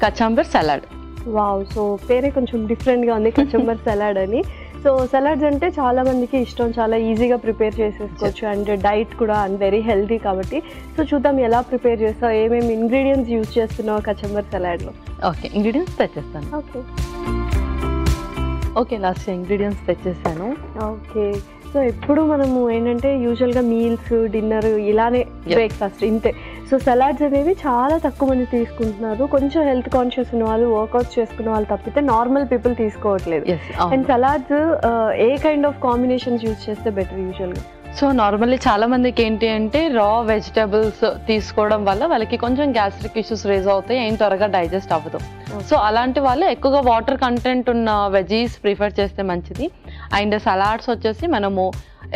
కచంబర్ salad. Wow, so పేరే కొంచెం డిఫరెంట్గా ఉంది, కచంబర్ సలాడ్ అని. సో సలాడ్స్ అంటే చాలా మందికి ఇష్టం, చాలా ఈజీగా ప్రిపేర్ చేసేసుకోవచ్చు అండ్ డైట్ కూడా అండ్ వెరీ హెల్తీ కాబట్టి. సో చూద్దాం ఎలా ప్రిపేర్ చేస్తావు, ఏమేమి ఇంగ్రీడియంట్స్ యూజ్ చేస్తున్నావు కచంబర్ సలాడ్లో. ఓకే, ఇంగ్రీడియంట్స్ తెచ్చేస్తాను. ఓకే ఓకే, లాస్ట్ ఇంగ్రీడియంట్స్ తెచ్చేసాను. ఓకే, సో ఎప్పుడు మనము ఏంటంటే యూజువల్గా మీల్స్, డిన్నర్ ఇలానే, బ్రేక్ఫాస్ట్ ఇంతే. సో సలాడ్స్ అనేవి చాలా తక్కువ మంది తీసుకుంటున్నారు. కొంచెం హెల్త్ కాన్షియస్ ఉన్న వాళ్ళు, వర్కౌట్స్ చేసుకున్న వాళ్ళు తప్పితే నార్మల్ పీపుల్ తీసుకోవట్లేదు. And salads A kind of combinations use చేస్తే బెటర్ యూజువల్గా? సో నార్మల్లీ చాలా మందికి ఏంటి అంటే రా వెజిటబుల్స్ తీసుకోవడం వల్ల వాళ్ళకి కొంచెం గ్యాస్ట్రిక్ ఇష్యూస్ రేజ్ అవుతాయి, ఏం త్వరగా డైజెస్ట్ అవ్వదు. సో అలాంటి వాళ్ళు ఎక్కువగా వాటర్ కంటెంట్ ఉన్న వెజీస్ ప్రిఫర్ చేస్తే మంచిది. అండ్ సలాడ్స్ వచ్చేసి మనము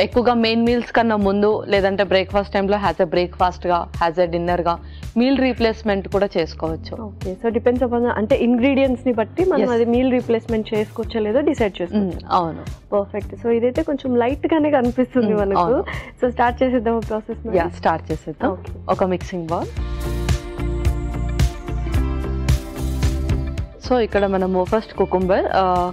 ఎక్కువగా మెయిన్ మీల్స్ కన్నా ముందు లేదంటే బ్రేక్ఫాస్ట్ టైంలో హ్యాజ్ ఎ బ్రేక్ఫాస్ట్గా, హ్యాజ్ ఎ డిన్నర్గా, మీల్ రీప్లేస్మెంట్ కూడా చేసుకోవచ్చు. ఓకే, సో డిపెండ్స్ అపాన్ అంటే ఇంగ్రీడియంట్స్ని బట్టి మనం అది మీల్ రీప్లేస్మెంట్ చేసుకోవచ్చో లేదో డిసైడ్ చేసుకోవచ్చు. అవును, పర్ఫెక్ట్. సో ఇదైతే కొంచెం లైట్గానే కనిపిస్తుంది మనకు. సో స్టార్ట్ చేసేద్దాం ప్రాసెస్. స్టార్ట్ చేసేద్దాం. ఒక మిక్సింగ్ బౌల్. సో ఇక్కడ మనము ఫస్ట్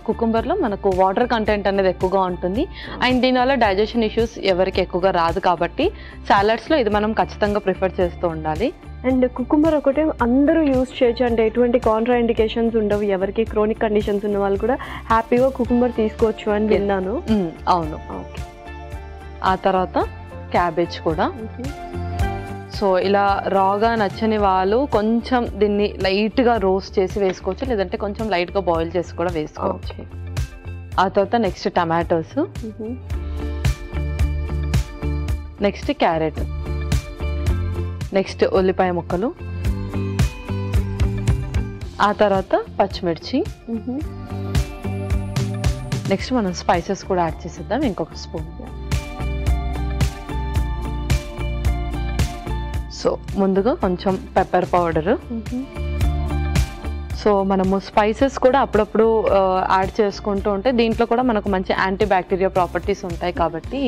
కుకుంబర్లో మనకు వాటర్ కంటెంట్ అనేది ఎక్కువగా ఉంటుంది అండ్ దీనివల్ల డైజెషన్ ఇష్యూస్ ఎవరికి ఎక్కువగా రాదు కాబట్టి సాలడ్స్లో ఇది మనం ఖచ్చితంగా ప్రిఫర్ చేస్తూ ఉండాలి. అండ్ కుకుంబర్ ఒకటే అందరూ యూజ్ చేయొచ్చు అంటే ఎటువంటి కాంట్రా ఇండికేషన్స్ ఉండవు, ఎవరికి క్రోనిక్ కండిషన్స్ ఉన్న వాళ్ళు కూడా హ్యాపీగా కుకుంబర్ తీసుకోవచ్చు అని విన్నాను. అవును. ఓకే, ఆ తర్వాత క్యాబేజ్ కూడా. సో ఇలా రాగా నచ్చని వాళ్ళు కొంచెం దీన్ని లైట్గా రోస్ట్ చేసి వేసుకోవచ్చు, లేదంటే కొంచెం లైట్గా బాయిల్ చేసి కూడా వేసుకోవచ్చు. ఆ తర్వాత next tomatoes, next carrot, next ఉల్లిపాయ ముక్కలు, ఆ తర్వాత పచ్చిమిర్చి, నెక్స్ట్ మనం స్పైసెస్ కూడా యాడ్ చేసేద్దాం. ఇంకొక స్పూన్. సో ముందుగా కొంచెం పెప్పర్ పౌడరు. సో మనము స్పైసెస్ కూడా అప్పుడప్పుడు యాడ్ చేసుకుంటూ ఉంటే దీంట్లో కూడా మనకు మంచి యాంటీ బ్యాక్టీరియా ప్రాపర్టీస్ ఉంటాయి కాబట్టి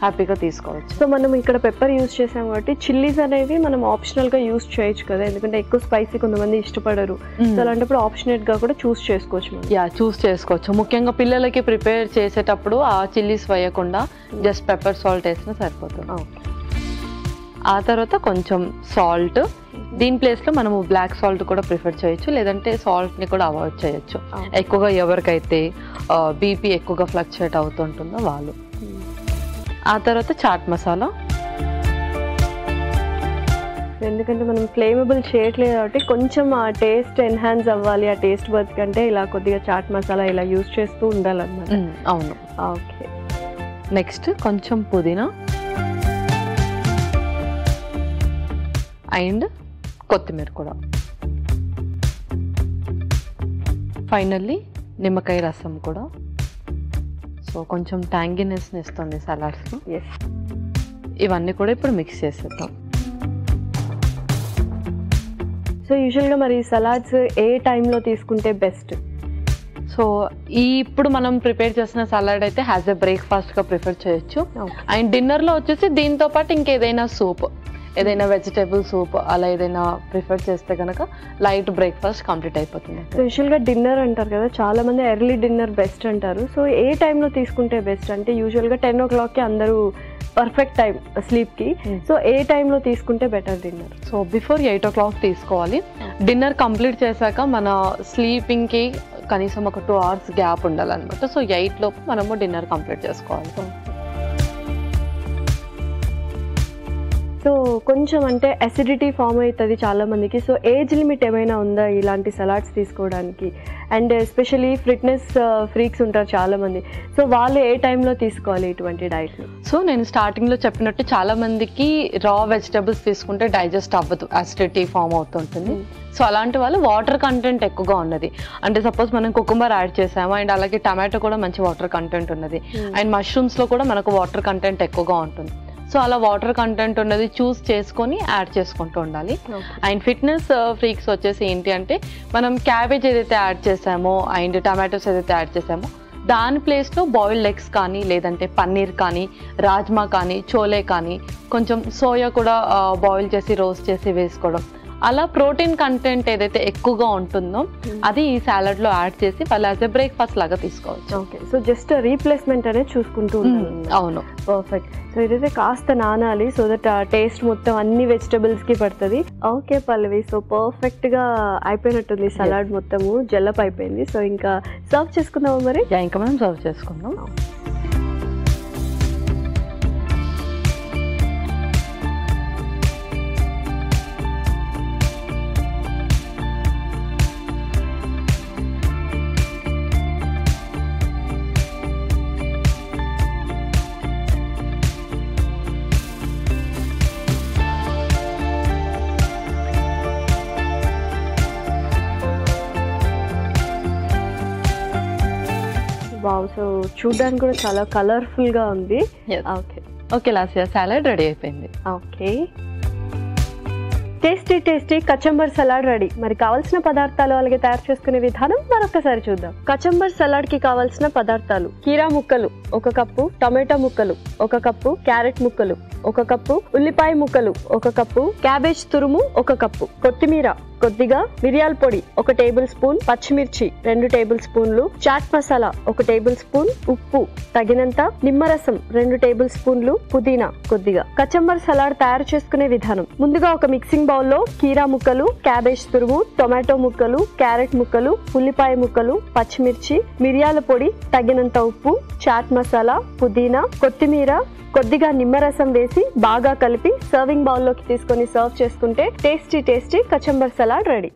హ్యాపీగా తీసుకోవచ్చు. సో మనం ఇక్కడ పెప్పర్ యూజ్ చేసాం కాబట్టి చిల్లీస్ అనేవి మనం ఆప్షనల్గా యూజ్ చేయొచ్చు కదా, ఎందుకంటే ఎక్కువ స్పైసీ కొంతమంది ఇష్టపడరు. సో అలాంటప్పుడు ఆప్షనేట్గా కూడా చూస్ చేసుకోవచ్చు. చూస్ చేసుకోవచ్చు. ముఖ్యంగా పిల్లలకి ప్రిపేర్ చేసేటప్పుడు ఆ చిల్లీస్ వేయకుండా జస్ట్ పెప్పర్ సాల్ట్ వేసినా సరిపోతుంది. ఆ తర్వాత కొంచెం సాల్ట్, దీని ప్లేస్లో మనము బ్లాక్ సాల్ట్ కూడా ప్రిఫర్ చేయొచ్చు, లేదంటే సాల్ట్ని కూడా అవాయిడ్ చేయొచ్చు. ఎక్కువగా ఎవరికైతే బీపీ ఎక్కువగా ఫ్లక్చుయేట్ అవుతుంటుందో వాళ్ళు. ఆ తర్వాత చాట్ మసాలా, ఎందుకంటే మనం ఫ్లేమబుల్ చేయట్లేదు కాబట్టి కొంచెం ఆ టేస్ట్ ఎన్హాన్స్ అవ్వాలి, ఆ టేస్ట్ బర్త్ కంటే ఇలా కొద్దిగా చాట్ మసాలా ఇలా యూజ్ చేస్తూ ఉండాలన్నమాట. అవును. ఓకే, నెక్స్ట్ కొంచెం పుదీనా అండ్ కొత్తిమీర కూడా. ఫైనల్లీ నిమ్మకాయ రసం కూడా. సో కొంచెం ట్యాంగినెస్ని ఇస్తుంది సలాడ్స్లో. ఇవన్నీ కూడా ఇప్పుడు మిక్స్ చేసేద్దాం. సో యూజువల్గా మరి సలాడ్స్ ఏ టైంలో తీసుకుంటే బెస్ట్? సో ఇప్పుడు మనం ప్రిపేర్ చేసిన సలాడ్ అయితే హ్యాజ్ ఎ బ్రేక్ఫాస్ట్గా ప్రిఫర్ చేయొచ్చు. అండ్ డిన్నర్లో వచ్చేసి దీంతో పాటు ఇంకేదైనా సూప్, ఏదైనా వెజిటేబుల్ సూప్ అలా ఏదైనా ప్రిఫర్ చేస్తే కనుక లైట్ బ్రేక్ఫాస్ట్ కంప్లీట్ అయిపోతుంది. యూజువల్గా డిన్నర్ అంటారు కదా, చాలా మంది ఎర్లీ డిన్నర్ బెస్ట్ అంటారు. సో ఏ టైంలో తీసుకుంటే బెస్ట్ అంటే యూజువల్గా 10 o'clockకి అందరూ పర్ఫెక్ట్ టైం స్లీప్కి. సో ఏ టైంలో తీసుకుంటే better dinner? So before 8 o'clock తీసుకోవాలి. డిన్నర్ కంప్లీట్ చేశాక మన స్లీపింగ్కి కనీసం ఒక 2 hours గ్యాప్ ఉండాలన్నమాట. సో 8 లోపు మనము డిన్నర్ కంప్లీట్ చేసుకోవాలి. సో కొంచెం అంటే అసిడిటీ ఫామ్ అవుతుంది చాలా మందికి. సో ఏజ్ లిమిట్ ఏమైనా ఉందా ఇలాంటి సలాడ్స్ తీసుకోవడానికి? అండ్ ఎస్పెషలీ ఫిట్నెస్ ఫ్రీక్స్ ఉంటారు చాలా మంది, సో వాళ్ళు ఏ టైంలో తీసుకోవాలి ఇటువంటి డైట్? సో నేను స్టార్టింగ్లో చెప్పినట్టు చాలా మందికి రా వెజిటబుల్స్ తీసుకుంటే డైజెస్ట్ అవ్వదు, అసిడిటీ ఫామ్ అవుతుంటుంది. సో అలాంటి వాళ్ళు వాటర్ కంటెంట్ ఎక్కువగా ఉన్నది అంటే సపోజ్ మనం కుకుంబర్ యాడ్ చేసాము అండ్ అలాగే టమాటో కూడా మంచి వాటర్ కంటెంట్ ఉన్నది అండ్ మష్రూమ్స్లో కూడా మనకు వాటర్ కంటెంట్ ఎక్కువగా ఉంటుంది. సో అలా వాటర్ కంటెంట్ ఉన్నది చూస్ చేసుకొని యాడ్ చేసుకుంటూ ఉండాలి. అండ్ ఫిట్నెస్ ఫ్రీక్స్ వచ్చేసి ఏంటి అంటే మనం క్యాబేజ్ ఏదైతే యాడ్ చేసామో అండ్ టమాటోస్ ఏదైతే యాడ్ చేసామో దాని ప్లేస్లో బాయిల్డ్ ఎగ్స్ కానీ లేదంటే పన్నీర్ కానీ రాజ్మా కానీ చోలే కానీ కొంచెం సోయా కూడా బాయిల్ చేసి రోస్ట్ చేసి వేసుకోవడం అలా ప్రోటీన్ కంటెంట్ ఏదైతే ఎక్కువగా ఉంటుందో అది ఈ సాలడ్ లో యాడ్ చేసి వాళ్ళు యాజ్ ఎ బ్రేక్ఫాస్ట్ లాగా తీసుకోవచ్చు. ఓకే, సో జస్ట్ రీప్లేస్మెంట్ అనేది చూసుకుంటూ ఉంటాను. అవును, పర్ఫెక్ట్. సో ఇదైతే కాస్త నానాలి సో దట్ టేస్ట్ మొత్తం అన్ని వెజిటబుల్స్ కి పడుతుంది. ఓకే పల్లవి, సో పర్ఫెక్ట్ గా అయిపోయినట్టుంది సలాడ్ మొత్తము, జల్లప్ అయిపోయింది. సో ఇంకా సర్వ్ చేసుకుందాము మరి. ఇంకా మనం సర్వ్ చేసుకుందాం. వావ్, సో చూడడానికి కూడా చాలా కలర్ఫుల్ గా ఉంది. Okay okay Lasya, salad ready అయిపోయింది. Okay, tasty tasty kachumber salad ready. మరి కావాల్సిన పదార్థాలు అలాగే తయారు చేసుకునే విధానం మరొకసారి చూద్దాం. కచంబర్ సలాడ్ కి కావాల్సిన పదార్థాలు: కీరా ముక్కలు 1 కప్పు, టమాటా ముక్కలు 1 కప్పు, క్యారెట్ ముక్కలు 1 కప్పు, ఉల్లిపాయ ముక్కలు 1 కప్పు, క్యాబేజ్ తురుము 1 కప్పు, కొత్తిమీర కొద్దిగా, మిరియాల పొడి 1 టేబుల్ స్పూన్, పచ్చిమిర్చి 2 టేబుల్ స్పూన్లు, చాట్ మసాలా 1 టేబుల్ స్పూన్, ఉప్పు తగినంత, నిమ్మరసం 2 టేబుల్ స్పూన్లు, పుదీనా కొద్దిగా. కచంబర్ సలాడ్ తయారు చేసుకునే విధానం: ముందుగా ఒక మిక్సింగ్ బౌల్లో కీరా ముక్కలు, క్యాబేజ్ తురుము, టొమాటో ముక్కలు, క్యారెట్ ముక్కలు, ఉల్లిపాయ ముక్కలు, పచ్చిమిర్చి, మిరియాల పొడి తగినంత, ఉప్పు, చాట్ మసాలా, పుదీనా, కొత్తిమీర, కొద్దిగా నిమ్మరసం వేసి బాగా కలిపి సర్వింగ్ బౌల్లోకి తీసుకొని సర్వ్ చేసుకుంటే tasty tasty kachumber salad ready.